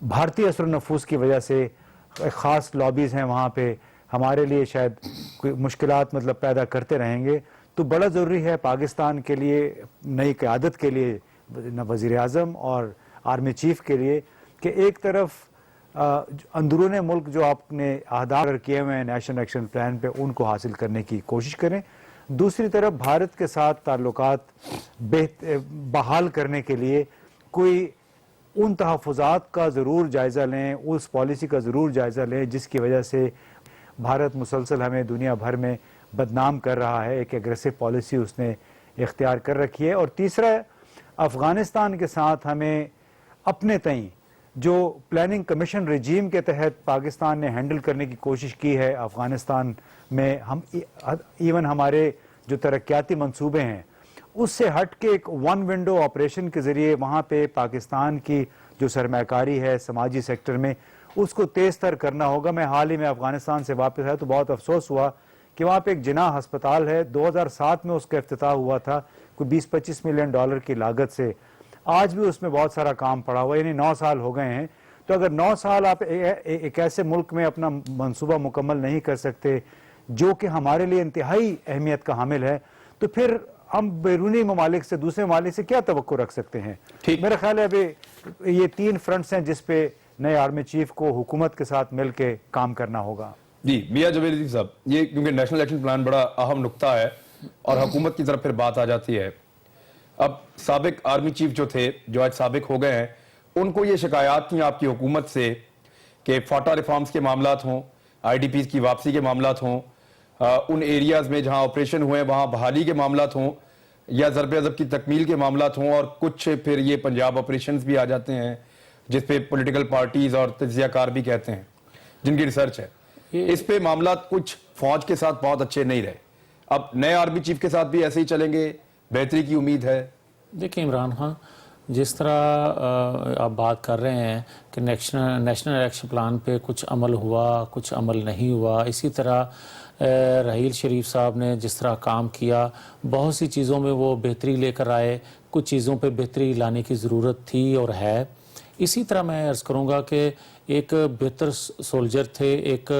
بھارتی اثر و نفوذ کی وجہ سے خاص لابیز ہیں وہاں پہ ہمارے لیے شاید کوئی مشکلات مطلب پیدا کرتے رہیں گے. تو بڑا ضروری ہے پاکستان کے لیے, نئی قیادت کے لیے, وزیر اعظم اور آرمی چیف کے لیے, کہ ایک طرف اندرون ملک جو آپ نے اہداف کیے ہوئے ہیں نیشنل ایکشن پلان پہ ان کو حاصل کرنے کی کوشش کریں, دوسری طرف بھارت کے ساتھ تعلقات بحال کرنے کے لیے کوئی ان تحفظات کا ضرور جائزہ لیں, اس پالیسی کا ضرور جائزہ لیں جس کی وجہ سے بھارت مسلسل ہمیں دنیا بھر میں بدنام کر رہا ہے. ایک ایگریسو پالیسی اس نے اختیار کر رکھی ہے. اور تیسرا, افغانستان کے ساتھ ہمیں اپنے تئیں جو پلاننگ کمیشن رجیم کے تحت پاکستان نے ہینڈل کرنے کی کوشش کی ہے افغانستان میں, ہم ایون ہمارے جو ترقیاتی منصوبے ہیں اس سے ہٹ کے ایک ون ونڈو آپریشن کے ذریعے وہاں پہ پاکستان کی جو سرمایہ کاری ہے سماجی سیکٹر میں اس کو تیز تر کرنا ہوگا. میں حال ہی میں افغانستان سے واپس آیا تو بہت افسوس ہوا کہ وہاں پہ ایک جناح ہسپتال ہے, 2007 میں اس کا افتتاح ہوا تھا کوئی 20-25 ملین ڈالر کی لاگت سے, آج بھی اس میں بہت سارا کام پڑا ہوا ہے, یعنی 9 سال ہو گئے ہیں. تو اگر 9 سال آپ ایک ایسے ملک میں اپنا منصوبہ مکمل نہیں کر سکتے جو کہ ہمارے لیے انتہائی اہمیت کا حامل ہے, تو پھر ہم بیرونی ممالک سے, دوسرے ممالک سے کیا توقع رکھ سکتے ہیں؟ میرا خیال ہے ابھی یہ 3 فرنٹس ہیں جس پہ نئے آرمی چیف کو حکومت کے ساتھ مل کے کام کرنا ہوگا. جی میاں جاوید علی صاحب, یہ کیونکہ نیشنل ایکشن پلان بڑا اہم نقطہ ہے اور حکومت کی طرف پھر بات آ جاتی ہے. اب سابق آرمی چیف جو تھے, جو آج سابق ہو گئے ہیں, ان کو یہ شکایات تھیں آپ کی حکومت سے کہ فاٹا ریفارمز کے معاملات ہوں, آئی ڈی پیز کی واپسی کے معاملات ہوں, ان ایریاز میں جہاں آپریشن ہوئے وہاں بحالی کے معاملات ہوں, یا ضرب عضب کی تکمیل کے معاملات ہوں, اور کچھ پھر یہ پنجاب آپریشنز بھی آ جاتے ہیں جس پہ پولیٹیکل پارٹیز اور تجزیہ کار بھی کہتے ہیں جن کی ریسرچ ہے. اس پہ معاملات کچھ فوج کے ساتھ بہت اچھے نہیں رہے. اب نئے آرمی چیف کے ساتھ بھی ایسے ہی چلیں گے, بہتری کی امید ہے؟ دیکھیں عمران خان, جس طرح آپ بات کر رہے ہیں کہ نیشنل ایکشن پلان پہ کچھ عمل ہوا, کچھ عمل نہیں ہوا, اسی طرح رحیل شریف صاحب نے جس طرح کام کیا, بہت سی چیزوں میں وہ بہتری لے کر آئے, کچھ چیزوں پہ بہتری لانے کی ضرورت تھی اور ہے. اسی طرح میں عرض کروں گا کہ ایک بہتر سولجر تھے, ایک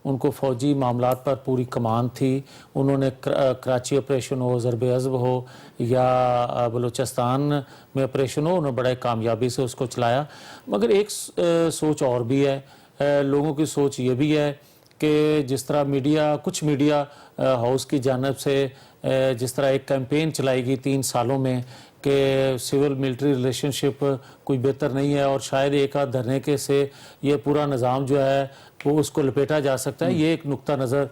ان کو فوجی معاملات پر پوری کمان تھی, انہوں نے کراچی آپریشن ہو, ضرب عضب ہو یا بلوچستان میں آپریشن ہو, انہوں نے بڑے کامیابی سے اس کو چلایا. مگر ایک سوچ اور بھی ہے, لوگوں کی سوچ یہ بھی ہے کہ جس طرح میڈیا, کچھ میڈیا ہاؤس کی جانب سے جس طرح ایک کیمپین چلائی گئی 3 سالوں میں کہ سول ملٹری ریلیشن شپ کوئی بہتر نہیں ہے اور شاید ایک آدھ دھرنے کے سے یہ پورا نظام جو ہے وہ اس کو لپیٹا جا سکتا ہے, یہ ایک نقطہ نظر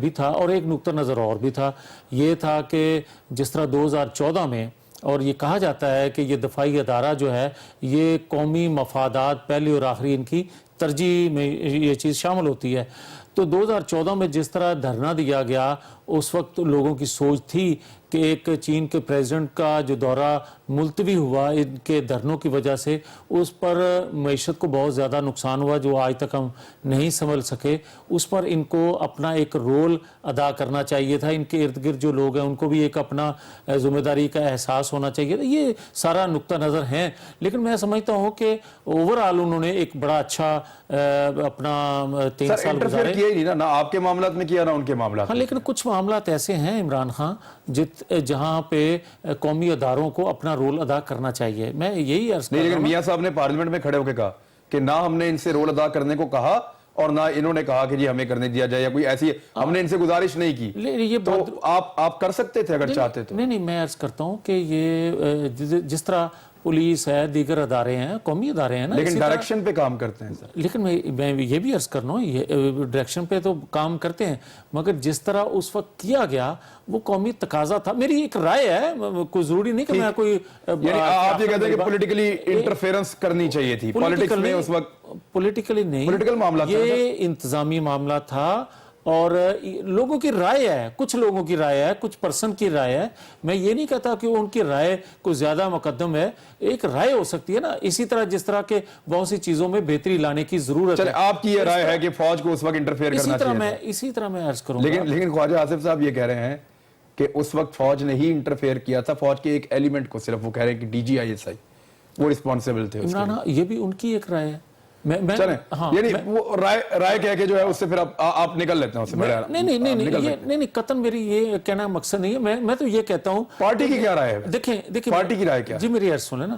بھی تھا. اور ایک نقطہ نظر اور بھی تھا, یہ تھا کہ جس طرح 2014 میں, اور یہ کہا جاتا ہے کہ یہ دفاعی ادارہ جو ہے یہ قومی مفادات پہلی اور آخری ان کی ترجیح میں یہ چیز شامل ہوتی ہے. تو 2014 میں جس طرح دھرنا دیا گیا, اس وقت لوگوں کی سوچ تھی کہ ایک چین کے پریزیڈنٹ کا جو دورہ ملتوی ہوا ان کے دھرنوں کی وجہ سے, اس پر معیشت کو بہت زیادہ نقصان ہوا جو آج تک ہم نہیں سنبھل سکے. اس پر ان کو اپنا ایک رول ادا کرنا چاہیے تھا, ان کے ارد گرد جو لوگ ہیں ان کو بھی ایک اپنا ذمہ داری کا احساس ہونا چاہیے تھا. یہ سارا نقطہ نظر ہیں, لیکن میں سمجھتا ہوں کہ اوورآل انہوں نے ایک بڑا اچھا اپنا 3 سال گزارے. کیا ہی نہیں نہ آپ کے معاملات میں کیا نہ ان کے معاملات. ہاں, لیکن کچھ معاملات ایسے ہیں عمران خان جہاں پہ قومی اداروں کو اپنا رول ادا کرنا چاہیے. میں یہی عرض کر رہا ہوں. لیکن میاں صاحب نے پارلیمنٹ میں کھڑے ہو کے کہا کہ نہ ہم نے ان سے رول ادا کرنے کو کہا اور نہ انہوں نے کہا کہ جی ہمیں کرنے دیا جائے, یا کوئی ایسی ہم نے ان سے گزارش نہیں کی. تو آپ کر سکتے تھے اگر چاہتے تو. نہیں, میں عرض کرتا ہوں کہ یہ جس طرح پولیس ہے, دیگر ادارے ہیں, قومی ادارے ہیں نا, لیکن ڈائریکشن پہ کام کرتے ہیں سر. لیکن میں یہ بھی عرض کرنا ہوں, یہ ڈائریکشن پہ تو کام کرتے ہیں, مگر جس طرح اس وقت کیا گیا وہ قومی تقاضا تھا. میری ایک رائے ہے, کوئی ضروری نہیں کہ میں کوئی, یعنی آپ یہ کہتے ہیں کہ پولیٹیکلی انٹرفیرنس کرنی چاہیے تھی. پولیٹکس میں اس وقت پولیٹیکلی نہیں, پولیٹیکل معاملہ تھا, یہ انتظامی معاملہ تھا. اور لوگوں کی رائے ہے, کچھ لوگوں کی رائے ہے, کچھ پرسن کی رائے ہے. میں یہ نہیں کہتا کہ ان کی رائے کو زیادہ مقدم ہے, ایک رائے ہو سکتی ہے نا. اسی طرح جس طرح کے بہت سی چیزوں میں بہتری لانے کی ضرورت ہے. آپ کی یہ رائے ہے کہ فوج کو اس وقت انٹرفیئر کرنا چاہیے. اسی طرح میں عرض کروں گا. لیکن خواجہ آصف صاحب یہ کہہ رہے ہیں کہ اس وقت فوج نے ہی انٹرفیئر کیا تھا, فوج کے ایک ایلیمنٹ کو صرف, وہ کہہ رہے ہیں کہ D G I S I وہ رسپانسیبل تھے. عمران, یہ بھی ان کی ایک رائے ہے. چلیں یعنی وہ رائے کہہ کے جو ہے اس سے پھر آپ نکل لیتے ہیں اس سے نہیں قطن میری یہ کہنا مقصد نہیں ہے. میں تو یہ کہتا ہوں پارٹی کی کیا رائے ہے؟ دیکھیں پارٹی کی رائے کیا؟ جی میری عرض سنیں نا.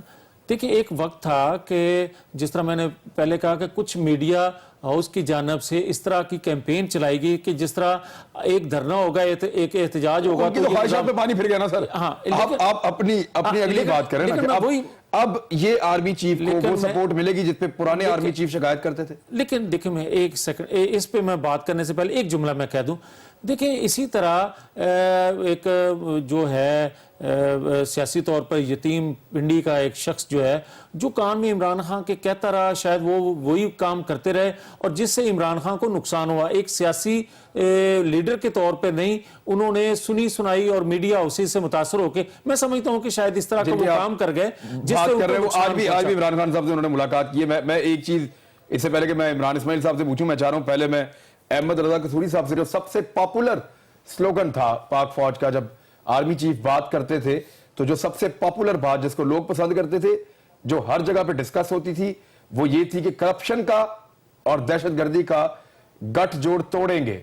دیکھیں ایک وقت تھا کہ جس طرح میں نے پہلے کہا کہ کچھ میڈیا ہاؤس کی جانب سے اس طرح کی کیمپین چلائی گئی کہ جس طرح ایک دھرنا ہوگا ایک احتجاج ہوگا تو خواہشات پہ پانی پھر گیا نا سر. آپ اپنی اگلی بات کریں نا کہ اب یہ آرمی چیف کو وہ سپورٹ ملے گی جس پہ پرانے آرمی چیف شکایت کرتے تھے. لیکن دیکھیں میں ایک سیکنڈ اس پہ میں بات کرنے سے پہلے ایک جملہ میں کہہ دوں. دیکھیں اسی طرح ایک جو ہے سیاسی طور پر یتیم پنڈی کا ایک شخص جو ہے جو کان میں عمران خان کے کہتا رہا شاید وہ وہی کام کرتے رہے اور جس سے عمران خان کو نقصان ہوا. ایک سیاسی لیڈر کے طور پہ نہیں, انہوں نے سنی سنائی اور میڈیا اسی سے متاثر ہو کے میں سمجھتا ہوں کہ شاید اس طرح کا وہ کام کر گئے جس سے کر رہے ہیں. آج بھی عمران خان صاحب سے انہوں نے ملاقات کی ہے. میں ایک چیز اس سے پہلے کہ میں عمران اسماعیل صاحب سے پوچھوں, میں چاہ رہا ہوں پہلے میں احمد رضا قصوری صاحب سے جو سب سے پاپولر سلوگن تھا پاک فوج کا جب آرمی چیف بات کرتے تھے تو جو سب سے پاپولر بات جس کو لوگ پسند کرتے تھے جو ہر جگہ پہ ڈسکس ہوتی تھی وہ یہ تھی کہ کرپشن کا اور دہشت گردی کا گٹھ جوڑ توڑیں گے.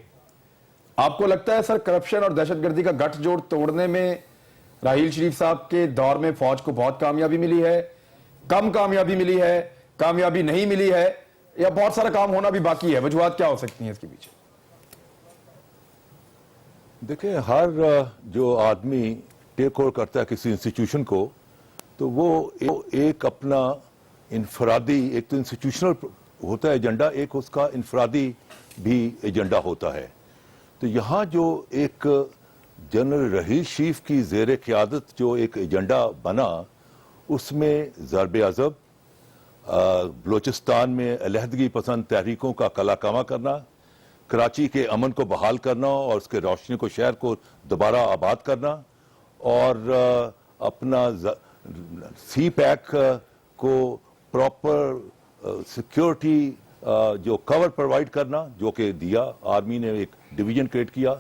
آپ کو لگتا ہے سر کرپشن اور دہشت گردی کا گٹھ جوڑ توڑنے میں راحیل شریف صاحب کے دور میں فوج کو بہت کامیابی ملی ہے, کم کامیابی ملی ہے, کامیابی نہیں ملی ہے, یا بہت سارا کام ہونا بھی باقی ہے؟ وجوہات کیا ہو سکتی ہیں اس کے پیچھے؟ دیکھیں ہر جو آدمی ٹیک اوور کرتا ہے کسی انسٹیٹیوشن کو تو وہ ایک اپنا انفرادی, ایک تو انسٹیٹیوشنل ہوتا ہے ایجنڈا, ایک اس کا انفرادی بھی ایجنڈا ہوتا ہے. تو یہاں جو ایک جنرل رحیل شریف کی زیر قیادت جو ایک ایجنڈا بنا اس میں ضرب عضب, بلوچستان میں علیحدگی پسند تحریکوں کا کلا کما کرنا, کراچی کے امن کو بحال کرنا اور اس کے روشنی کو شہر کو دوبارہ آباد کرنا, اور اپنا سی پیک کو پراپر سیکیورٹی جو کور پرووائڈ کرنا جو کہ دیا. آرمی نے ایک ڈویژن کریٹ کیا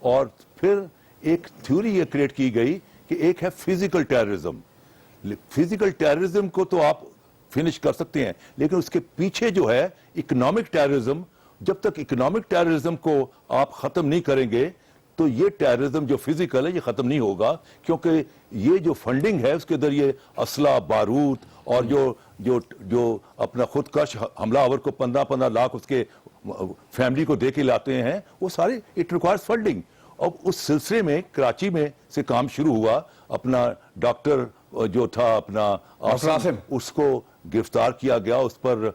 اور پھر ایک تھیوری یہ کریٹ کی گئی کہ ایک ہے فزیکل ٹیررزم. فزیکل ٹیررزم کو تو آپ فنش کر سکتے ہیں لیکن اس کے پیچھے جو ہے اکنامک ٹیررزم, جب تک اکنامک ٹیررزم کو آپ ختم نہیں کریں گے تو یہ ٹیررزم جو فزیکل ہے یہ ختم نہیں ہوگا, کیونکہ یہ جو فنڈنگ ہے اس کے ذریعے اسلحہ, بارود اور جو اپنا خودکش حملہ آور کو 15 لاکھ اس کے فیملی کو دے کے لاتے ہیں وہ سارے اٹ ریکوائرز فنڈنگ. اب اس سلسلے میں کراچی میں سے کام شروع ہوا. اپنا ڈاکٹر جو تھا اپنا عاصم, اس کو گرفتار کیا گیا, اس پر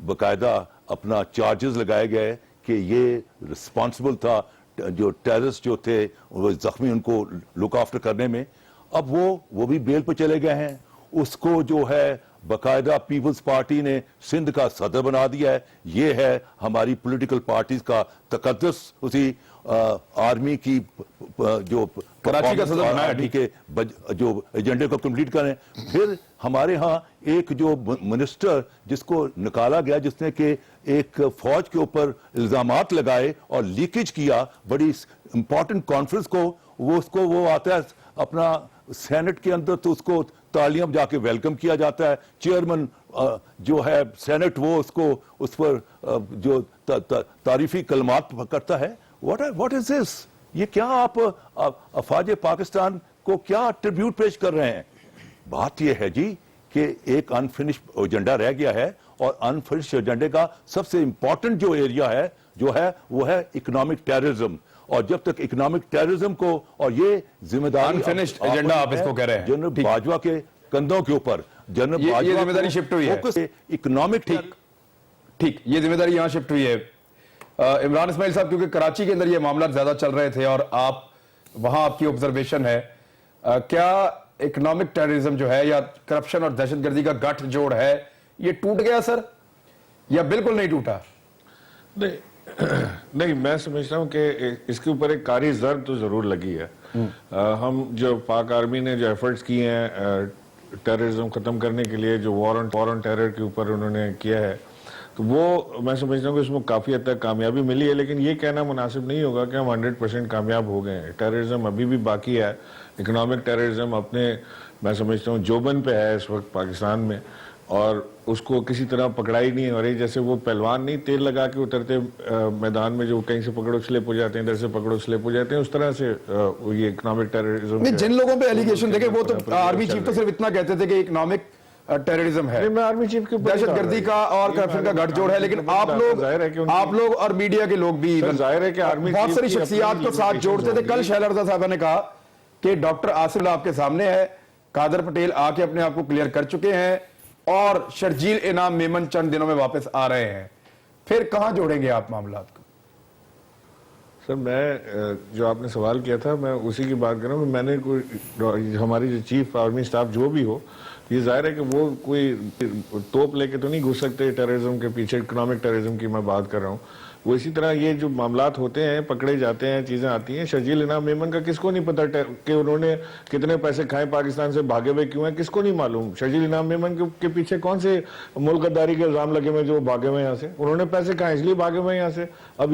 باقاعدہ اپنا چارجز لگائے گئے کہ یہ رسپانسبل تھا جو ٹیررسٹ جو تھے وہ زخمی ان کو لک آفٹر کرنے میں. اب وہ بھی بیل پہ چلے گئے ہیں. اس کو جو ہے باقاعدہ پیپلز پارٹی نے سندھ کا صدر بنا دیا ہے. یہ ہے ہماری پولیٹیکل پارٹیز کا تقدس. اسی آرمی کی جو کراچی کا صدر بنایا, آرمی کے جو ایجنڈے کو کمپلیٹ کریں. پھر ہمارے ہاں ایک جو منسٹر جس کو نکالا گیا جس نے کہ ایک فوج کے اوپر الزامات لگائے اور لیکیج کیا بڑی امپورٹنٹ کانفرنس کو, وہ آتا ہے اپنا سینٹ کے اندر تو اس کو تالیاں جا کے ویلکم کیا جاتا ہے. چیئرمین جو ہے سینٹ وہ اس پر جو تعریفی کلمات کرتا ہے. واٹ از دس؟ یہ کیا آپ افواج پاکستان کو کیا ٹریبیوٹ پیش کر رہے ہیں؟ بات یہ ہے جی کہ ایک انفنشڈ ایجنڈا رہ گیا ہے اور انفنشڈ ایجنڈے کا سب سے امپورٹنٹ جو ایریا ہے وہ ہے اکنامک ٹیررزم. اور جب تک اکنامک ٹیررزم کو, اور یہ ذمہ داری انفنشڈ ایجنڈا آپ اس کو کہہ رہے ہیں جنرل باجوہ کے کندھوں کے اوپر, جنرل باجوہ یہ ذمہ داری شفٹ ہوئی ہے اکنامک. ٹھیک, یہ ذمہ داری یہاں شفٹ ہوئی ہے. عمران اسماعیل صاحب, کیونکہ کراچی کے اندر یہ معاملات زیادہ چل رہے تھے اور وہاں آپ کی آبزرویشن ہے, کیا اکنامک ٹیررزم جو ہے یا کرپشن اور دہشت گردی کا گٹھ جوڑ ہے یہ ٹوٹ گیا سر یا بالکل نہیں ٹوٹا؟ نہیں, میں سمجھتا ہوں کہ اس کے اوپر ایک کاری ضرب تو ضرور لگی ہے. ہم جو پاک آرمی نے جو ایفرٹس کیے ہیں ٹیررزم ختم کرنے کے لیے, جو وار آن ٹیرر کے اوپر انہوں نے کیا ہے, تو وہ میں سمجھتا ہوں کہ اس میں کافی حد تک کامیابی ملی ہے. لیکن یہ کہنا مناسب نہیں ہوگا کہ ہم 100% کامیاب ہو گئے ہیں. ٹیررزم ابھی بھی باقی ہے. اکنامک ٹیررزم میں سمجھتا ہوں جوبن پہ ہے اس وقت پاکستان میں. اور اس کو کسی طرح پکڑائی نہیں ہو رہی. جیسے وہ پہلوان نہیں تیل لگا کے اترتے میدان میں, جو کہیں سے پکڑو سلپ ہو جاتے ہیں, ادھر سے پکڑو سلپ ہو جاتے ہیں, اس طرح سے یہ اکنامک ٹیررزم. جن لوگوں پہ ایلیگیشن دیکھیں, وہ تو آرمی چیف تو صرف اتنا کہتے تھے کہ اکنامک ٹیررزم ہے, میں آرمی چیف کے دہشت گردی کا اور کرپشن کا گٹھ جوڑ ہے, لیکن آپ لوگ اور میڈیا کے لوگ بھی ظاہر ہے کہ آرمی بہت ساری شخصیات کو ساتھ جوڑتے تھے. کل شیلا رضا صاحبہ نے کہا کہ ڈاکٹر آصف اللہ آپ کے سامنے ہے, قادر پٹیل آ کے اپنے آپ کو کلیئر کر چکے ہیں, اور شرجیل انعام میمن چند دنوں میں واپس آ رہے ہیں. پھر کہاں جوڑیں گے آپ معاملات کو؟ سر میں جو آپ نے سوال کیا تھا میں اسی کی بات کر رہا ہوں کہ میں نے کوئی ہماری جو چیف آرمی سٹاف جو بھی ہو, یہ ظاہر ہے کہ وہ کوئی توپ لے کے تو نہیں گھس سکتے ٹیررزم کے پیچھے. اکنامک ٹیررزم کی میں بات کر رہا ہوں. وہ اسی طرح یہ جو معاملات ہوتے ہیں, پکڑے جاتے ہیں, چیزیں آتی ہیں. شرجیل انعام میمن کا کس کو نہیں پتا کہ انہوں نے کتنے پیسے کھائے, پاکستان سے بھاگے ہوئے کیوں ہیں, کس کو نہیں معلوم. شرجیل انعام میمن کے پیچھے کون سے ملک غداری کے الزام لگے ہوئے جو بھاگے ہوئے یہاں سے, انہوں نے پیسے کھائے اس لیے بھاگے ہوئے یہاں سے. اب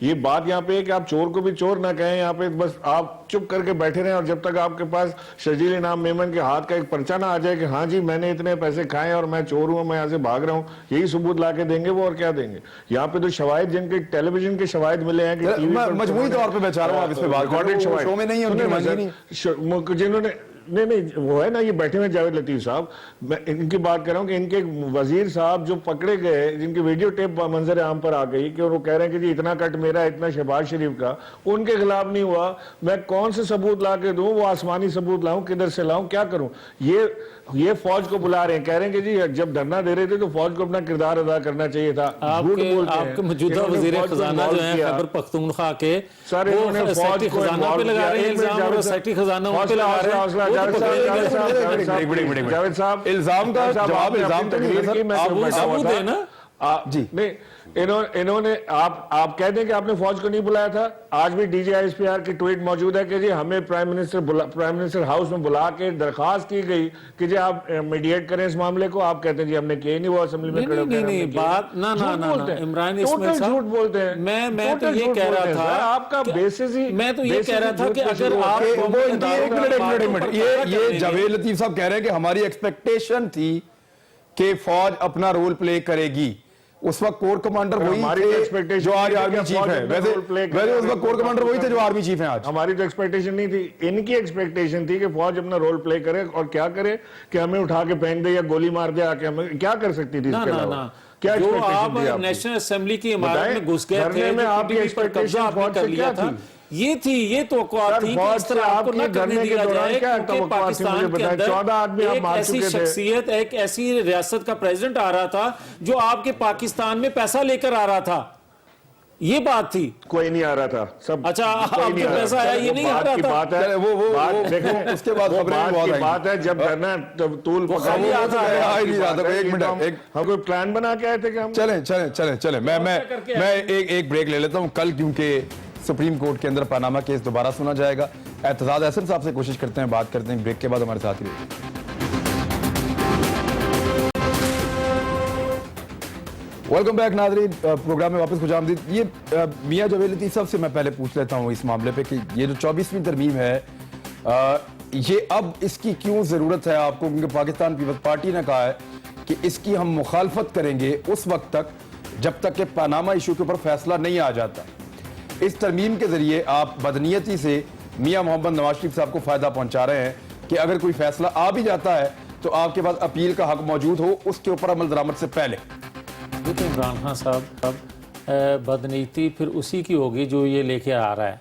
یہ بات یہاں پہ ہے کہ آپ چور کو بھی چور نہ کہیں یہاں پہ, بس آپ چپ کر کے بیٹھے رہیں, اور جب تک آپ کے پاس شرجیل انعام میمن کے ہاتھ کا ایک پرچہ نہ آ جائے کہ ہاں جی میں نے اتنے پیسے کھائے اور میں چور ہوں, میں یہاں سے بھاگ رہا ہوں, یہی ثبوت لا کے دیں گے وہ, اور کیا دیں گے. یہاں پہ تو شواہد جن کے ٹیلی ویژن کے شواہد ملے ہیں کہ مجموعی طور پہ میں چاہ رہا ہوں آپ اس پہ بات کریں, شو میں نہیں ہے جنہوں نے نہیں وہ ہے نا, یہ بیٹھے ہوئے جاوید لطیف صاحب, میں ان کی بات کر رہا ہوں کہ ان کے وزیر صاحب جو پکڑے گئے, جن کی ویڈیو ٹیپ منظر عام پر آ گئی کہ وہ کہہ رہے ہیں کہ جی اتنا کٹ میرا, اتنا شہباز شریف کا, ان کے خلاف نہیں ہوا. میں کون سے ثبوت لا کے دوں, وہ آسمانی ثبوت لاؤں, کدھر سے لاؤں, کیا کروں. یہ فوج کو بلا رہے ہیں, کہہ رہے ہیں کہ جی جب دھرنا دے رہے تھے تو فوج کو اپنا کردار ادا کرنا چاہیے تھا. آپ کے موجودہ وزیر خزانہ جو ہیں خیبر پختونخوا کے, وہ سیکٹری خزانہ پہ لگا رہے ہیں الزام, اور سیکٹری خزانہ ان پہ لگا رہے ہیں. جاوید صاحب الزام کا جواب الزام تک ثبوت ہے نا. جی نہیں, انہوں نے آپ کہہ دیں کہ آپ نے فوج کو نہیں بلایا تھا. آج بھی D G I S P R کی ٹویٹ موجود ہے کہ جی ہمیں پرائم منسٹر ہاؤس میں بلا کے درخواست کی گئی کہ جی آپ میڈیٹ کریں اس معاملے کو. آپ کہتے ہیں جی ہم نے کیا ہی نہیں, وہ اسمبلی میں کھڑے نہیں بات نہ عمران اسماعیل صاحب جھوٹ بولتے ہیں. میں تو یہ کہہ رہا تھا, آپ کا بیسس ہی, میں تو یہ کہہ رہا تھا کہ اگر آپ ایک منٹ, یہ جاوید لطیف صاحب کہہ رہے ہیں کہ ہماری ایکسپیکٹیشن تھی کہ فوج اپنا رول پلے کرے گی. اس وقت کور کمانڈر وہی تھے جو آج آرمی چیف ہیں. ویسے اس وقت کور کمانڈر وہی تھے جو آرمی چیف ہیں آج. ہماری تو ایکسپیکٹیشن نہیں تھی, ان کی ایکسپیکٹیشن تھی کہ فوج اپنا رول پلے کرے, اور کیا کرے کہ ہمیں اٹھا کے پھینک دے یا گولی مار دے آ کے. ہمیں کیا کر سکتی تھی اس کے علاوہ؟ کیا جو آپ نیشنل اسمبلی کی عمارت میں گھس گئے تھے, میں آپ کی ایکسپیکٹیشن فوج سے کیا تھی؟ یہ تھی, یہ توقعات تھی کہ اس طرح آپ کو نہ کرنے دیا جائے, کیونکہ پاکستان کے اندر ایک ایسی شخصیت, ایک ایسی ریاست کا پریزیڈنٹ آ رہا تھا جو آپ کے پاکستان میں پیسہ لے کر آ رہا تھا. یہ بات تھی. کوئی نہیں آ رہا تھا. سب اچھا آپ کے پیسہ آیا, یہ نہیں آ رہا تھا. بات ہے دیکھیں اس کے بعد بات ہے جب کرنا طول خالی آتا ہے. ہم کوئی پلان بنا کے آئے تھے کہ ہم چلیں میں ایک بریک لے لیتا ہوں. کل کیونکہ سپریم کورٹ کے اندر پاناما کیس دوبارہ سنا جائے گا. اعتزاز احسن صاحب سے کوشش کرتے ہیں بات کرتے ہیں, بریک کے بعد ہمارے ساتھ ہی رہیے. ویلکم بیک ناظرین, پروگرام میں واپس خوش آمدید. یہ میاں جاوید لطیف صاحب سے میں پہلے پوچھ لیتا ہوں اس معاملے پہ کہ یہ جو 24ویں ترمیم ہے, یہ اب اس کی کیوں ضرورت ہے آپ کو, کیونکہ پاکستان پیپلز پارٹی نے کہا ہے کہ اس کی ہم مخالفت کریں گے اس وقت تک جب تک کہ پاناما ایشو کے اوپر فیصلہ نہیں آ جاتا. اس ترمیم کے ذریعے آپ بدنیتی سے میاں محمد نواز شریف صاحب کو فائدہ پہنچا رہے ہیں کہ اگر کوئی فیصلہ آ بھی جاتا ہے تو آپ کے پاس اپیل کا حق موجود ہو اس کے اوپر عمل درآمد سے پہلے. دیکھیں عمران خان صاحب, اب بدنیتی پھر اسی کی ہوگی جو یہ لے کے آ رہا ہے.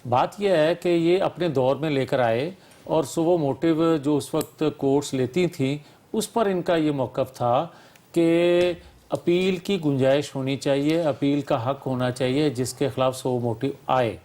بات یہ ہے کہ یہ اپنے دور میں لے کر آئے, اور سو موٹیو جو اس وقت کورٹس لیتی تھیں اس پر ان کا یہ موقف تھا کہ اپیل کی گنجائش ہونی چاہیے, اپیل کا حق ہونا چاہیے جس کے خلاف سو موٹیو آئے.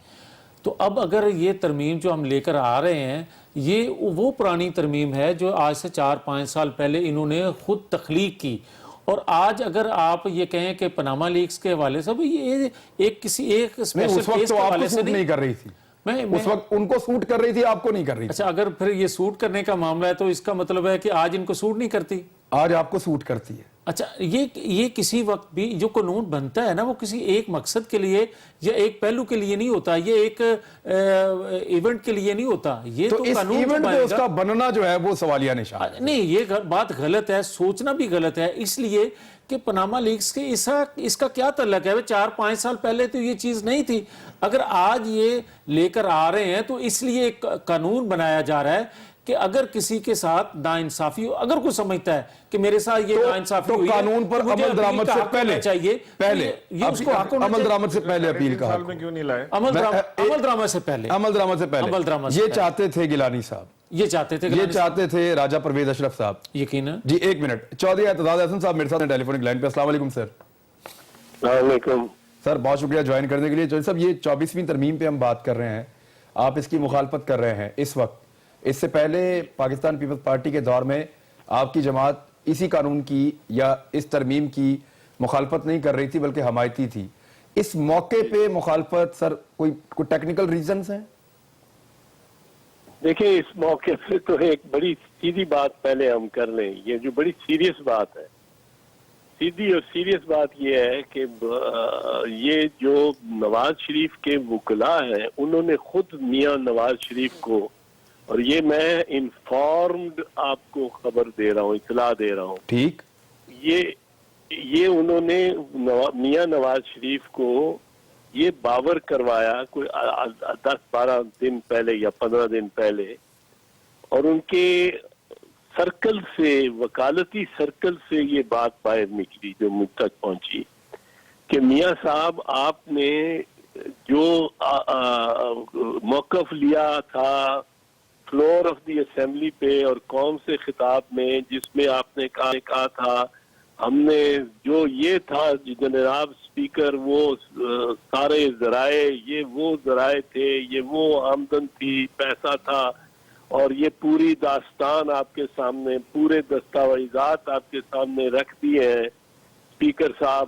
تو اب اگر یہ ترمیم جو ہم لے کر آ رہے ہیں, یہ وہ پرانی ترمیم ہے جو آج سے 4-5 سال پہلے انہوں نے خود تخلیق کی. اور آج اگر آپ یہ کہیں کہ پاناما لیکس کے حوالے سے, یہ ایک کسی ایک اسپیشل کیس کے حوالے سے نہیں کر رہی تھی, اس وقت ان کو سوٹ کر رہی تھی, آپ کو نہیں کر رہی تھی. اچھا, اگر پھر یہ سوٹ کرنے کا معاملہ ہے تو اس کا مطلب ہے کہ آج ان کو سوٹ نہیں کرتی, آج آپ کو سوٹ کرتی ہے. اچھا یہ کسی وقت بھی جو قانون بنتا ہے نا وہ کسی ایک مقصد کے لیے یا ایک پہلو کے لیے نہیں ہوتا, یہ ایک ایونٹ کے لیے نہیں ہوتا, یہ تو تو اس قانون ایونٹ بنے پہ اس گا. کا بننا جو ہے وہ سوالیہ نشان ہے. نہیں, یہ بات غلط ہے, سوچنا بھی غلط ہے, اس لیے کہ پاناما لیکس کے اس کا کیا تعلق ہے؟ 4-5 سال پہلے تو یہ چیز نہیں تھی. اگر آج یہ لے کر آ رہے ہیں تو اس لیے ایک قانون بنایا جا رہا ہے کہ اگر کسی کے ساتھ ناانصافی ہو, اگر کوئی سمجھتا ہے کہ میرے ساتھ یہ ناانصافی ہوئی ہے قانون پر تو مجھے عمل درآمد اپیل کا سے حق ہونا چاہیے. یہ اس کو حق ہونا عمل چاہیے. درآمد سے پہلے اپیل کا سال حق. میں کیوں نہیں لائے؟ عمل درآمد سے پہلے عمل درآمد سے پہلے عمل درآمد سے یہ پہلے. چاہتے تھے گیلانی صاحب, یہ چاہتے تھے یہ چاہتے تھے راجہ پرویز اشرف صاحب. یقیناً. جی ایک منٹ, چودھری اعتزاز احسن صاحب میرے ساتھ ہیں ٹیلی فونک لائن پہ. السلام علیکم سر. السلام علیکم سر بہت شکریہ جوائن کرنے کے لیے. چودھری صاحب یہ 24ویں ترمیم پہ ہم بات کر رہے ہیں, آپ اس کی مخالفت کر رہے ہیں اس وقت. اس سے پہلے پاکستان پیپلز پارٹی کے دور میں آپ کی جماعت اسی قانون کی یا اس ترمیم کی مخالفت نہیں کر رہی تھی بلکہ حمایتی تھی. اس موقع پہ مخالفت سر کوئی ٹیکنیکل ریزنز ہیں؟ دیکھیں, اس موقع پہ تو ایک بڑی سیدھی بات پہلے ہم کر لیں. یہ جو بڑی سیریس بات ہے, سیدھی اور سیریس بات یہ ہے کہ یہ جو نواز شریف کے وکلاء ہیں انہوں نے خود میاں نواز شریف کو, اور یہ میں انفارمڈ آپ کو خبر دے رہا ہوں, اطلاع دے رہا ہوں, ٹھیک, یہ انہوں نے میاں نواز شریف کو یہ باور کروایا کوئی 10-12 دن پہلے یا 15 دن پہلے, اور ان کے سرکل سے, وکالتی سرکل سے یہ بات باہر نکلی جو مجھ تک پہنچی کہ میاں صاحب آپ نے جو موقف لیا تھا فلور آف دی اسمبلی پہ اور قوم سے خطاب میں, جس میں آپ نے کہا تھا ہم نے جو یہ تھا جناب اسپیکر, وہ سارے ذرائع, یہ وہ ذرائع تھے, یہ وہ آمدن تھی, پیسہ تھا, اور یہ پوری داستان آپ کے سامنے, پورے دستاویزات آپ کے سامنے رکھ دیے ہیں اسپیکر صاحب.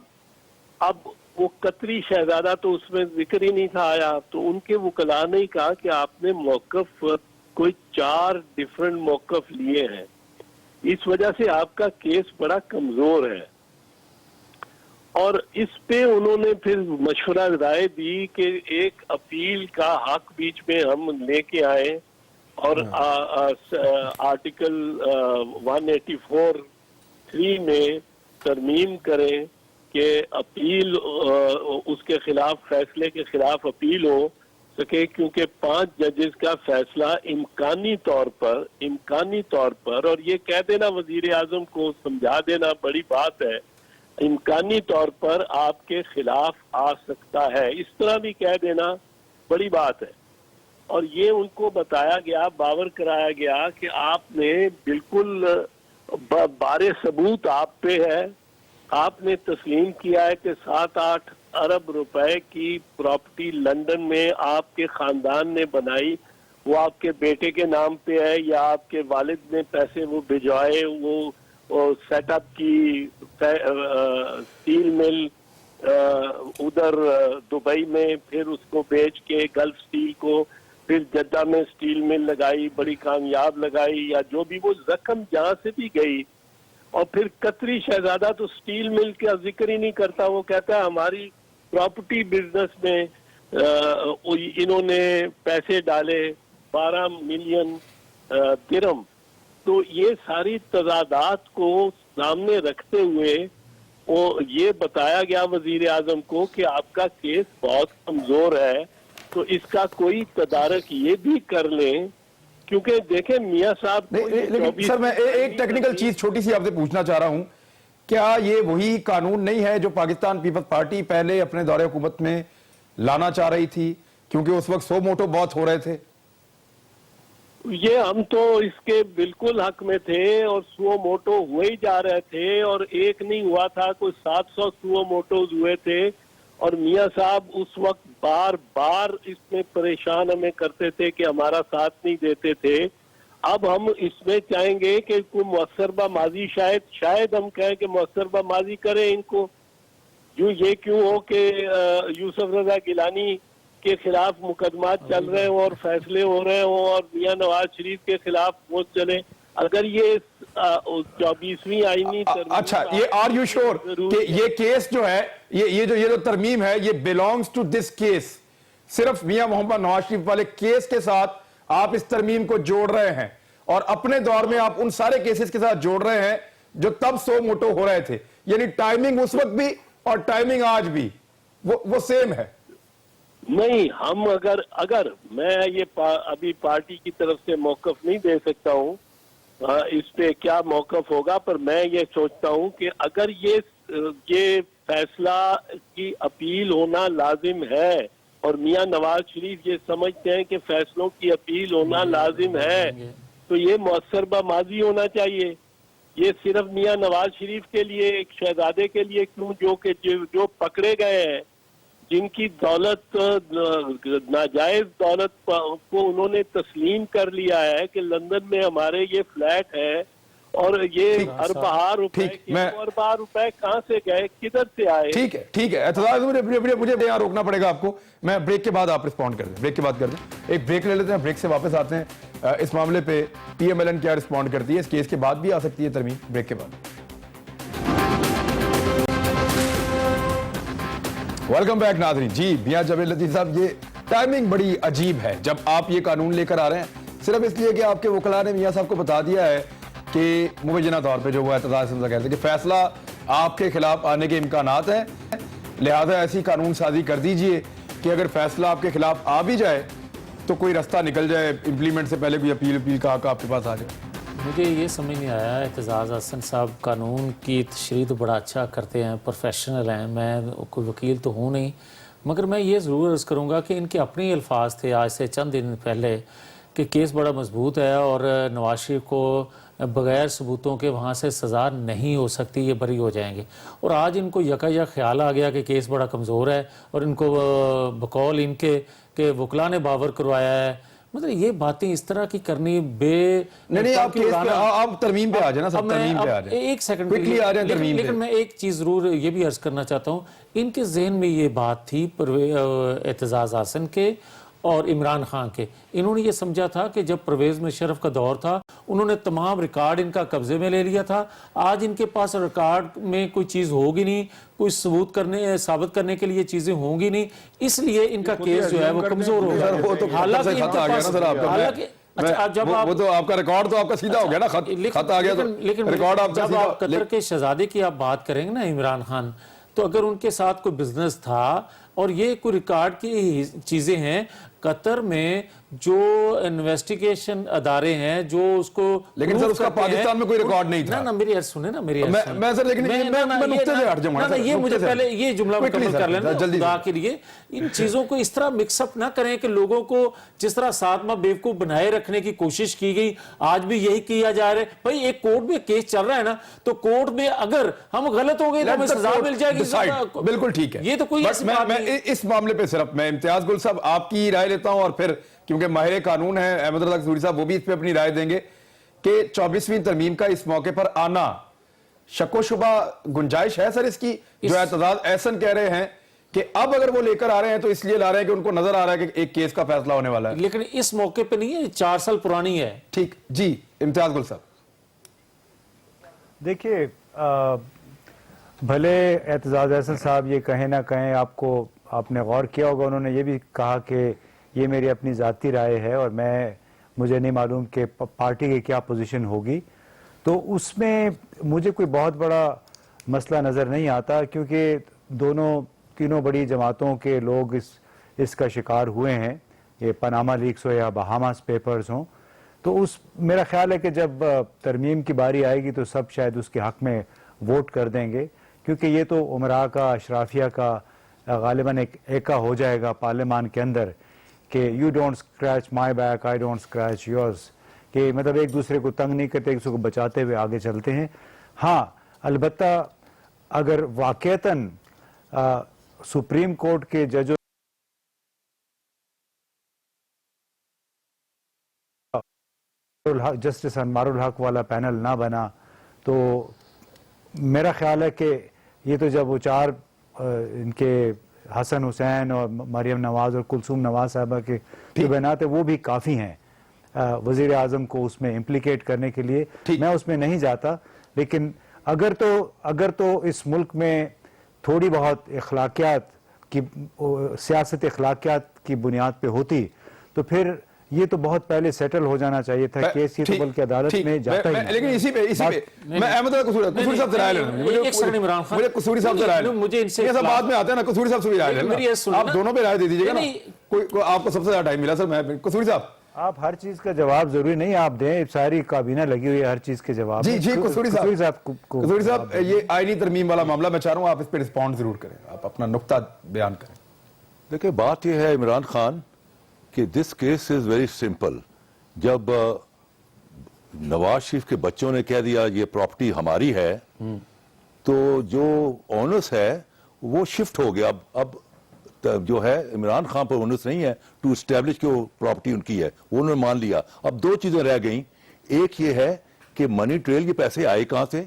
اب وہ قطری شہزادہ تو اس میں ذکر ہی نہیں تھا آیا, تو ان کے وکلاء نے کہا کہ آپ نے موقف کوئی 4 ڈیفرنٹ موقف لیے ہیں, اس وجہ سے آپ کا کیس بڑا کمزور ہے. اور اس پہ انہوں نے پھر مشورہ رائے دی کہ ایک اپیل کا حق بیچ میں ہم لے کے آئیں اور آرٹیکل 184(3) میں ترمیم کریں کہ اپیل اس کے خلاف, فیصلے کے خلاف اپیل ہو سکے, کیونکہ 5 ججز کا فیصلہ امکانی طور پر, اور یہ کہہ دینا وزیر اعظم کو سمجھا دینا بڑی بات ہے, امکانی طور پر آپ کے خلاف آ سکتا ہے, اس طرح بھی کہہ دینا بڑی بات ہے. اور یہ ان کو بتایا گیا, باور کرایا گیا کہ آپ نے بالکل بارے ثبوت آپ پہ ہے, آپ نے تسلیم کیا ہے کہ 7-8 ارب روپے کی پراپرٹی لندن میں آپ کے خاندان نے بنائی, وہ آپ کے بیٹے کے نام پہ ہے یا آپ کے والد نے پیسے وہ بھجوائے, وہ سیٹ اپ کی اسٹیل مل ادھر دبئی میں, پھر اس کو بیچ کے گلف اسٹیل کو, پھر جدہ میں اسٹیل مل لگائی, بڑی کامیاب لگائی, یا جو بھی وہ رقم جہاں سے بھی گئی. اور پھر قطری شہزادہ تو اسٹیل مل کا ذکر ہی نہیں کرتا, وہ کہتا ہے ہماری پراپرٹی بزنس میں انہوں نے پیسے ڈالے 12 ملین درہم. تو یہ ساری تضادات کو سامنے رکھتے ہوئے یہ بتایا گیا وزیر اعظم کو کہ آپ کا کیس بہت کمزور ہے, تو اس کا کوئی تدارک یہ بھی کر لیں, کیونکہ دیکھیں میاں صاحب لیکن سر میں ایک ٹیکنیکل چیز چھوٹی سی آپ سے پوچھنا چاہ رہا ہوں, کیا یہ وہی قانون نہیں ہے جو پاکستان پیپلز پارٹی پہلے اپنے دور حکومت میں لانا چاہ رہی تھی, کیونکہ اس وقت سو موٹو بہت ہو رہے تھے؟ یہ ہم تو اس کے بالکل حق میں تھے, اور سو موٹو ہوئے ہی جا رہے تھے, اور ایک نہیں ہوا تھا, کوئی 700 سو موٹوز ہوئے تھے, اور میاں صاحب اس وقت بار بار اس میں پریشان ہمیں کرتے تھے کہ ہمارا ساتھ نہیں دیتے تھے. اب ہم اس میں چاہیں گے کہ کوئی مؤثربہ ماضی, شاید ہم کہیں کہ مؤثربہ ماضی کریں ان کو. یہ کیوں ہو کہ یوسف رضا گیلانی کے خلاف مقدمات چل رہے ہوں اور فیصلے ہو رہے ہوں, اور میاں نواز شریف کے خلاف وہ چلے. اگر یہ 24ویں آئینی ترمیم اچھا یہ آر یو شور کہ یہ کیس جو ہے یہ جو ترمیم ہے یہ belongs to this case, صرف میاں محمد نواز شریف والے کیس کے ساتھ آپ اس ترمیم کو جوڑ رہے ہیں اور اپنے دور میں آپ ان سارے کیسز کے ساتھ جوڑ رہے ہیں جو تب سو موٹو ہو رہے تھے, یعنی ٹائمنگ اس وقت بھی اور ٹائمنگ آج بھی وہ سیم ہے؟ نہیں, ہم اگر میں یہ ابھی پارٹی کی طرف سے موقف نہیں دے سکتا ہوں اس پہ کیا موقف ہوگا, پر میں یہ سوچتا ہوں کہ اگر یہ فیصلہ کی اپیل ہونا لازم ہے اور میاں نواز شریف یہ سمجھتے ہیں کہ فیصلوں کی اپیل ہونا لازم ہے تو یہ مؤثر بماضی ہونا چاہیے. یہ صرف میاں نواز شریف کے لیے, ایک شہزادے کے لیے کیوں جو پکڑے گئے ہیں, جن کی دولت ناجائز دولت کو انہوں نے تسلیم کر لیا ہے کہ لندن میں ہمارے یہ فلیٹ ہے اور یہ ارباں روپے کہاں سے گئے, کدھر سے آئے؟ ٹھیک ہے اعتراض مجھے یہاں روکنا پڑے گا آپ کو, میں بریک کے بعد آپ رسپونڈ کر دیں, بریک کے بعد کر دیں, ایک بریک لے لیتے ہیں, بریک سے واپس آتے ہیں. اس معاملے پہ پی ایم ایل این کیا رسپونڈ کرتی ہے, اس کیس کے بعد بھی آ سکتی ہے ترمیم, بریک کے بعد. ویلکم بیک ناظرین. جی میاں جاوید لطیف صاحب, یہ ٹائمنگ بڑی عجیب ہے جب آپ یہ قانون لے کر آ رہے ہیں صرف اس لیے کہ آپ کے وکلاء نے میاں صاحب کو بتا دیا ہے کہ مبینہ طور پہ جو وہ اعتراض کہتے ہیں کہ فیصلہ آپ کے خلاف آنے کے امکانات ہیں, لہذا ایسی قانون سازی کر دیجئے کہ اگر فیصلہ آپ کے خلاف آ بھی جائے تو کوئی رستہ نکل جائے, امپلیمنٹ سے پہلے کوئی اپیل کا آپ کے پاس آ جائے. مجھے یہ سمجھ نہیں آیا, اعتزاز احسن صاحب قانون کی تشریح تو بڑا اچھا کرتے ہیں, پروفیشنل ہیں, میں کوئی وکیل تو ہوں نہیں, مگر میں یہ ضرور عرض کروں گا کہ ان کے اپنے الفاظ تھے آج سے چند دن پہلے کہ کیس بڑا مضبوط ہے اور نواز شریف کو بغیر ثبوتوں کے وہاں سے سزا نہیں ہو سکتی, یہ بری ہو جائیں گے. اور آج ان کو یک خیال آ گیا کہ کیس بڑا کمزور ہے اور ان کو بقول ان کے کہ وکلاء نے باور کروایا ہے. مطلب یہ باتیں اس طرح کی کرنی نہیں آپ ترمیم پہ آ جائیں نا سب, ترمیم پہ آ جائیں, ایک سیکنڈ کوئکلی آ جائیں ترمیم پہ. لیکن میں ایک چیز ضرور یہ بھی عرض کرنا چاہتا ہوں, ان کے ذہن میں یہ بات تھی اعتزاز احسن کے اور عمران خان کے, انہوں نے یہ سمجھا تھا کہ جب پرویز مشرف کا دور تھا انہوں نے تمام ریکارڈ ان کا قبضے میں لے لیا تھا, آج ان کے پاس ریکارڈ میں کوئی چیز ہوگی نہیں, کوئی ثابت کرنے کے لیے چیزیں ہوں گی نہیں, اس لیے ان کا کیس جو ہے وہ کمزور ہوگا. حالانکہ وہ تو آپ کا ریکارڈ تو آپ کا سیدھا ہو گیا نا, خط آ گیا تو ریکارڈ آپ کا جب سیدھا. آپ قطر کے شہزادے کی آپ بات کریں گے نا عمران خان, تو اگر ان کے ساتھ کوئی بزنس تھا اور یہ کوئی ریکارڈ کی چیزیں ہیں, قطر میں جو انویسٹیگیشن ادارے ہیں جو اس کو, لیکن سر اس کا پاکستان میں کوئی ریکارڈ نہیں تھا. نا میری عرض سنیں نا, میری میں سر لیکن میں نقطے سے ہٹ جاؤں گا, یہ مجھے پہلے یہ جملہ مکمل کر لینا خدا کے لیے. ان چیزوں کو اس طرح مکس اپ نہ کریں کہ لوگوں کو جس طرح ساتھ بیوقوف بنائے رکھنے کی کوشش کی گئی, آج بھی یہی کیا جا رہا ہے. بھائی ایک کورٹ میں کیس چل رہا ہے نا, تو کورٹ میں اگر ہم غلط ہو گئے تو ہمیں سزا مل جائے گی. بالکل ٹھیک ہے, یہ تو کوئی میں اس معاملے پہ صرف میں امتیاز گل صاحب آپ کی رائے لیتا ہوں, اور پھر کیونکہ ماہر قانون ہے احمد رضا قصوری صاحب, وہ بھی اس پہ اپنی رائے دیں گے کہ 24ویں ترمیم کا اس موقع پر آنا شک و شبہ گنجائش ہے سر اس کی, جو اعتزاز احسن کہہ رہے ہیں کہ اب اگر وہ لے کر آ رہے ہیں تو اس لیے لا رہے ہیں کہ ان کو نظر آ رہا ہے کہ ایک کیس کا فیصلہ ہونے والا ہے, لیکن اس موقع پہ نہیں ہے, 4 سال پرانی ہے. ٹھیک جی امتیاز گل صاحب. دیکھیے بھلے اعتزاز احسن صاحب یہ کہیں نہ کہیں, آپ نے غور کیا ہوگا انہوں نے یہ بھی کہا کہ یہ میری اپنی ذاتی رائے ہے اور مجھے نہیں معلوم کہ پارٹی کی کیا پوزیشن ہوگی, تو اس میں مجھے کوئی بہت بڑا مسئلہ نظر نہیں آتا, کیونکہ تینوں بڑی جماعتوں کے لوگ اس کا شکار ہوئے ہیں, یہ پاناما لیکس ہو یا بہاماس پیپرز ہوں. تو میرا خیال ہے کہ جب ترمیم کی باری آئے گی تو سب شاید اس کے حق میں ووٹ کر دیں گے, کیونکہ یہ تو عمراء کا, اشرافیہ کا غالباً ایک ایکا ہو جائے گا پارلیمان کے اندر کہ you don't scratch my back, I don't scratch yours, کہ مطلب ایک دوسرے کو تنگ نہیں کرتے, ایک دوسرے کو بچاتے ہوئے آگے چلتے ہیں. ہاں البتہ اگر واقعتاً سپریم کورٹ کے ججوں جسٹس انوار الحق والا پینل نہ بنا تو میرا خیال ہے کہ یہ تو جب وہ 4 ان کے حسن حسین اور مریم نواز اور کلثوم نواز صاحبہ کے جو بینات ہیں وہ بھی کافی ہیں. وزیر اعظم کو اس میں امپلیکیٹ کرنے کے لیے. میں اس میں نہیں جاتا, لیکن اگر تو اس ملک میں تھوڑی بہت اخلاقیات کی سیاست اخلاقیات کی بنیاد پہ ہوتی تو پھر یہ تو بہت پہلے سیٹل ہو جانا چاہیے تھا کیس, یہ تو بلکہ عدالت میں جاتا ہی نہیں. لیکن اسی پہ میں احمد قصوری صاحب سے رائے لینا, مجھے قصوری صاحب سے رائے لینا, مجھے ان سے بعد میں آتے ہیں نا, قصوری صاحب سے رائے لینا, آپ دونوں پہ رائے دے دیجیے گا نا, آپ کو سب سے زیادہ ٹائم ملا سر. میں قصوری صاحب, آپ ہر چیز کا جواب ضروری نہیں آپ دیں, ساری کابینہ لگی ہوئی ہے ہر چیز کے جواب. جی قصوری صاحب, یہ آئینی ترمیم والا معاملہ میں چاہ رہا ہوں آپ اس پہ رسپونڈ ضرور کریں, آپ اپنا نقطہ بیان کریں. دیکھیں بات یہ ہے عمران خان کہ this case is very simple. جب نواز شریف کے بچوں نے کہہ دیا یہ پراپرٹی ہماری ہے تو جو اونرس ہے وہ شفٹ ہو گیا. اب جو ہے عمران خان پر اونرس نہیں ہے ٹو اسٹیبلش کہ وہ پراپرٹی ان کی ہے, وہ انہوں نے مان لیا. اب دو چیزیں رہ گئیں, ایک یہ ہے کہ منی ٹریل کے پیسے آئے کہاں سے,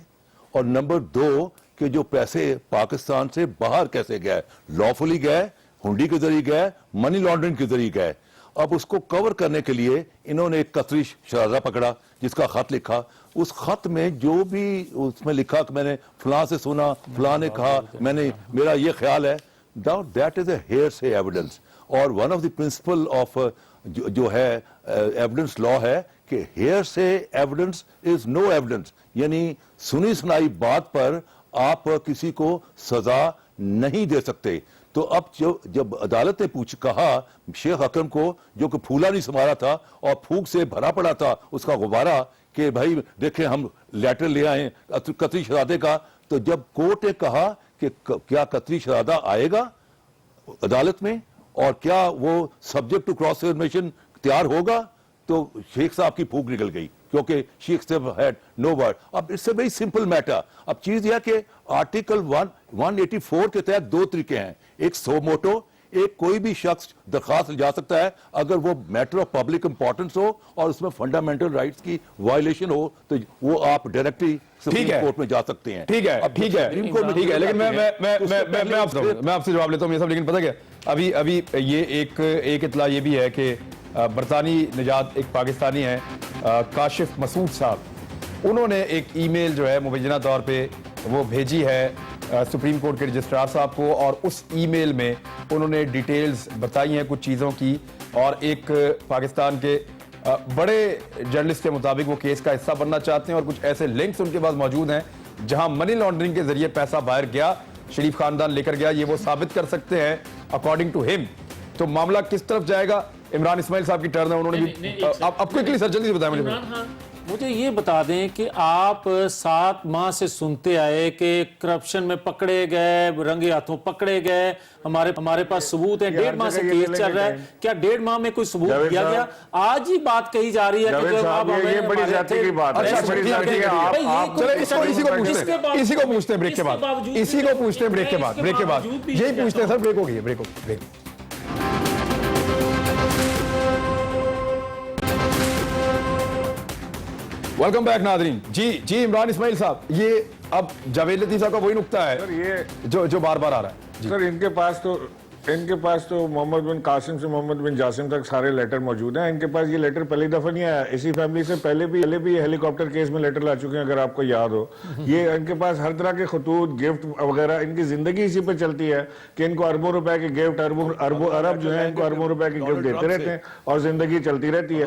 اور نمبر دو کہ جو پیسے پاکستان سے باہر کیسے گئے, لافلی گئے, ہنڈی کے ذریعے گئے, منی لانڈرنگ کے ذریعے گئے. اب اس کو کور کرنے کے لیے انہوں نے ایک قطری شرازہ پکڑا جس کا خط لکھا. اس خط میں جو بھی اس میں لکھا کہ میں نے فلاں سے سنا, فلاں نے کہا, میرا یہ خیال ہے, that is a hearsay evidence. اور one of the principle of جو ہے ایویڈنس لا ہے کہ hearsay evidence is no evidence, یعنی سنی سنائی بات پر آپ کسی کو سزا نہیں دے سکتے. تو اب جب عدالت نے کہا شیخ اکرم کو, جو کہ پھولا نہیں سنبھالا تھا اور پھوک سے بھرا پڑا تھا اس کا غبارہ, کہ بھائی دیکھیں ہم لیٹر لے آئے قطعی شہادے کا, تو جب کورٹ نے کہا کہ کیا قطعی شہادہ آئے گا عدالت میں اور کیا وہ سبجیکٹ ٹو کراس ایگزامینیشن تیار ہوگا, تو شیخ صاحب کی پھوک نکل گئی کیونکہ شیخ صاحب ہیڈ نو ورڈ. اب اس سے ویری سمپل میٹر. اب چیز یہ کہ آرٹیکل 184 کے تحت دو طریقے ہیں, ایک سو موٹو, ایک کوئی بھی شخص درخواست جا سکتا ہے اگر وہ میٹر آف پبلک امپورٹنس ہو اور اس میں فنڈامنٹل رائٹس کی وائلیشن ہو تو وہ آپ ڈائریکٹلی سپریم کورٹ میں جا سکتے ہیں. ٹھیک ہے, لیکن میں آپ سے جواب لیتا ہوں یہ سب. لیکن پتہ کیا, ابھی یہ ایک اطلاع یہ بھی ہے کہ برطانوی نژاد ایک پاکستانی ہیں کاشف مسعود صاحب, انہوں نے ایک ای میل جو ہے مبینہ طور پہ وہ بھیجی ہے سپریم کورٹ کے رجسٹرار صاحب کو, اور اس ای میل میں انہوں نے ڈیٹیلز بتائی ہیں کچھ چیزوں کی, اور ایک پاکستان کے بڑے جرنلسٹ کے مطابق وہ کیس کا حصہ بننا چاہتے ہیں, اور کچھ ایسے لنکس ان کے پاس موجود ہیں جہاں منی لانڈرنگ کے ذریعے پیسہ باہر گیا, شریف خاندان لے کر گیا, یہ وہ ثابت کر سکتے ہیں اکارڈنگ ٹو ہم. تو معاملہ کس طرف جائے گا, عمران اسماعیل صاحب کی ٹرن ہے, انہوں نے بھی اب کوئکلی سر جلدی سے بتائیں مجھے یہ بتا دیں کہ آپ 7 ماہ سے سنتے آئے کہ کرپشن میں پکڑے گئے, رنگے ہاتھوں پکڑے گئے, ہمارے پاس ثبوت ہیں, 1.5 ماہ سے کیس چل رہا ہے, کیا 1.5 ماہ میں کوئی ثبوت دیا گیا؟ آج ہی بات کہی جا رہی ہے کہ جو آپ یہ بڑی زیادتی کی بات ہے. اسی کو پوچھتے ہیں بریک کے بعد, یہی پوچھتے ہیں سر. بریک ہو گئی ہے, بریک. ویلکم بیک ناظرین. جی عمران اسماعیل صاحب, یہ اب جاوید لطیف صاحب کا وہی نقطہ ہے جو بار بار آ رہا ہے. سر ان کے پاس تو محمد بن قاسم سے محمد بن جاسم تک سارے لیٹر موجود ہیں. ان کے پاس یہ لیٹر پہلی دفعہ نہیں آیا, اسی فیملی سے پہلے بھی ہیلی کاپٹر کیس میں لیٹر لا چکے ہیں اگر آپ کو یاد ہو. یہ ان کے پاس ہر طرح کے خطوط, گفٹ وغیرہ, ان کی زندگی اسی پہ چلتی ہے کہ ان کو اربوں روپے کے گفٹ, عرب جو ہیں ان کو اربوں روپے کے گفٹ دیتے رہتے ہیں اور زندگی چلتی رہتی ہے.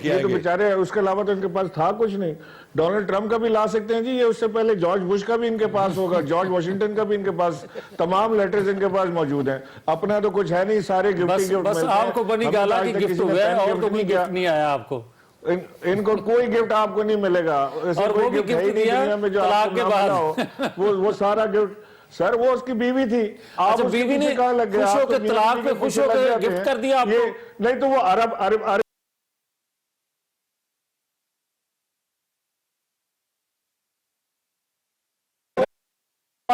یہ تو بیچارے, اس کے علاوہ تو ان کے پاس تھا کچھ نہیں. ڈونلڈ ٹرمپ کا بھی لا سکتے ہیں جی, یہ اس سے پہلے جارج بش کا بھی ان کے پاس ہوگا, جارج واشنگٹن کا بھی ان کے پاس, تمام لیٹرز ان کے پاس موجود ہیں. اپنا تو کچھ ہے نہیں, سارے گفٹ بس آپ کو بنی گالا کی گفٹ ہو گیا اور کوئی گفٹ نہیں آیا آپ کو. ان کو کوئی گفٹ آپ کو نہیں ملے گا, اور وہ بھی گفٹ دیا طلاق کے بعد, وہ سارا گفٹ سر وہ اس کی بیوی تھی. آپ بیوی نے خوش ہو کے طلاق پہ خوش ہو کے گفٹ کر دیا آپ کو. نہیں تو وہ عرب